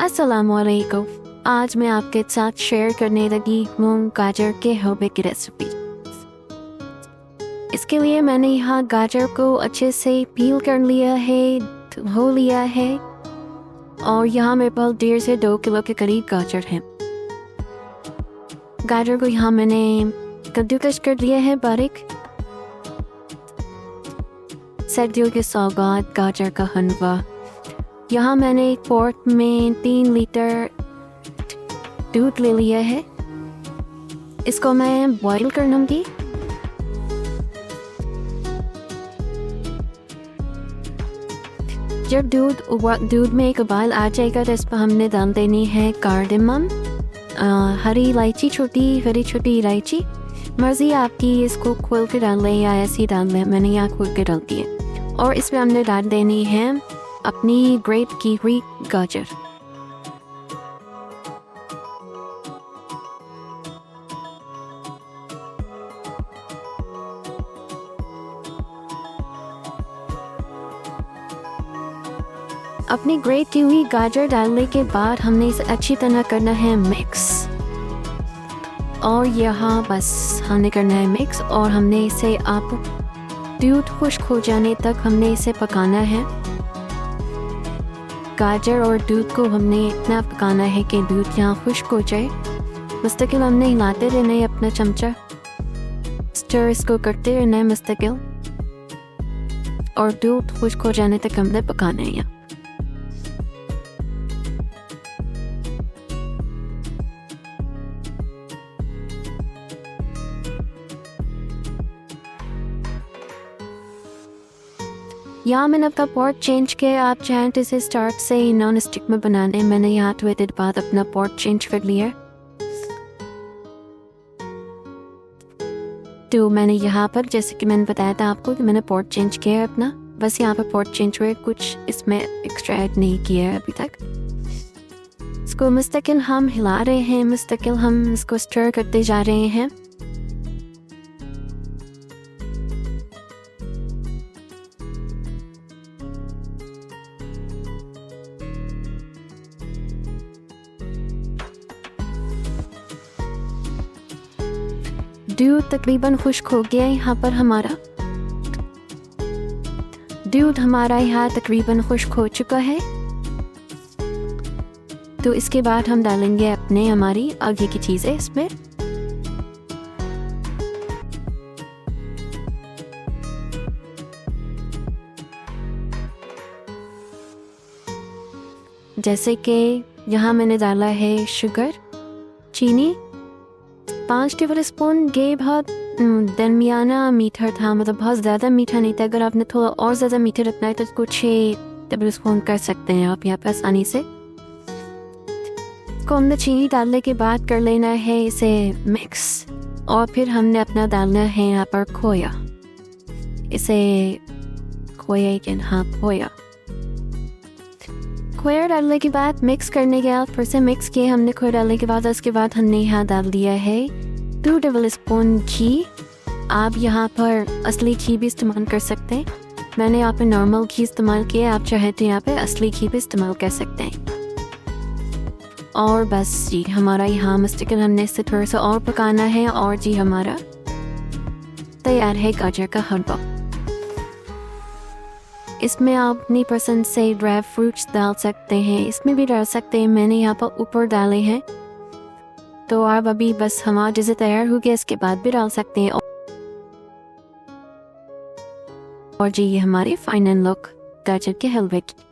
अस्सलामुअलैकुम। आज मैं आपके साथ शेयर करने लगी हूँ गाजर के हलवे की रेसिपी। इसके लिए मैंने यहाँ गाजर को अच्छे से पील कर लिया है, धो लिया है और यहाँ मेरे पास 1.5 से 2 किलो के करीब गाजर हैं। गाजर को यहाँ मैंने कद्दूकस कर लिया है बारीक। सर्दियों के सौगात गाजर का हलवा। यहाँ मैंने एक पॉट में 3 लीटर दूध ले लिया है। इसको मैं बॉईल कर लूँगी। जब दूध में एक उबाल आ जाएगा तो इस पर हमने डाल देनी है कार्डेमम, हरी इलायची, हरी छोटी इलायची। मर्जी आपकी, इसको खोल के डाल लें या ऐसे ही डाल लें। मैंने यहाँ खोल के डाल दिए और इसमें हमने डाल देनी है अपनी ग्रेट की हुई गाजर। अपनी ग्रेट की हुई गाजर डालने के बाद हमने इसे अच्छी तरह करना है मिक्स। और यहाँ बस हमने करना है मिक्स और हमने इसे दूध खुश्क हो जाने तक हमने इसे पकाना है। गाजर और दूध को हमने इतना पकाना है कि दूध यहाँ खुश्क हो जाए। मुस्तकिल हमने हिलाते रहना है अपना चमचा, स्टर इसको करते रहना है मुस्तकिल और दूध खुश्क हो जाने तक हमने पकाना है। यहाँ मैंने अपना पॉट चेंज किया। आप चाहें तो इसे स्टार्ट से ही नॉन स्टिक में बनाने। मैंने यहाँ थोड़ी देर बाद अपना पॉट चेंज कर लिया। तो मैंने यहाँ पर, जैसे कि मैंने बताया था आपको कि मैंने पॉट चेंज किया है अपना, बस यहाँ पर पॉट चेंज हुए, कुछ इसमें एक्स्ट्रा ऐड नहीं किया है अभी तक। इसको मुस्तकिल हम हिला रहे हैं, मुस्तकिल हम इसको स्टर करते जा रहे हैं। दूध तकरीबन खुश्क हो गया है। यहाँ पर दूध हमारा यहाँ तकरीबन खुश्क हो चुका है। तो इसके बाद हम डालेंगे हमारी आगे की चीज़ें इसमें। जैसे कि यहाँ मैंने डाला है शुगर, चीनी 5 टेबल स्पून। ये बहुत दरमियाना मीठा था, मतलब बहुत ज़्यादा मीठा नहीं था। अगर आपने थोड़ा और ज़्यादा मीठा रखना है तो इसको 6 टेबल स्पून कर सकते हैं आप यहाँ पर आसानी से। को हमने चीनी डालने के बाद कर लेना है इसे मिक्स और फिर हमने अपना डालना है यहाँ पर खोया। इसे खोया डालने के बाद मिक्स करने के बाद फिर से मिक्स किए हमने खोया डालने के बाद। उसके बाद हमने यहाँ डाल दिया है 2 टेबल स्पून घी। आप यहाँ पर असली घी भी इस्तेमाल कर सकते हैं। मैंने यहाँ पे नॉर्मल घी इस्तेमाल किया, आप चाहे तो यहाँ पे असली घी भी इस्तेमाल कर सकते हैं। और बस जी हमारा यहाँ मुस्तकिल हमने इससे थोड़ा सा और पकाना है और जी हमारा तैयार है गाजर का हलवा। इसमें आप अपनी पसंद से ड्राई फ्रूट्स डाल सकते हैं, इसमें भी डाल सकते हैं। मैंने यहाँ पर ऊपर डाले हैं। तो आप अभी बस हमारा जैसे तैयार हो गया इसके बाद भी डाल सकते हैं। और जी ये हमारी फाइनल लुक गाजर के हलवे की।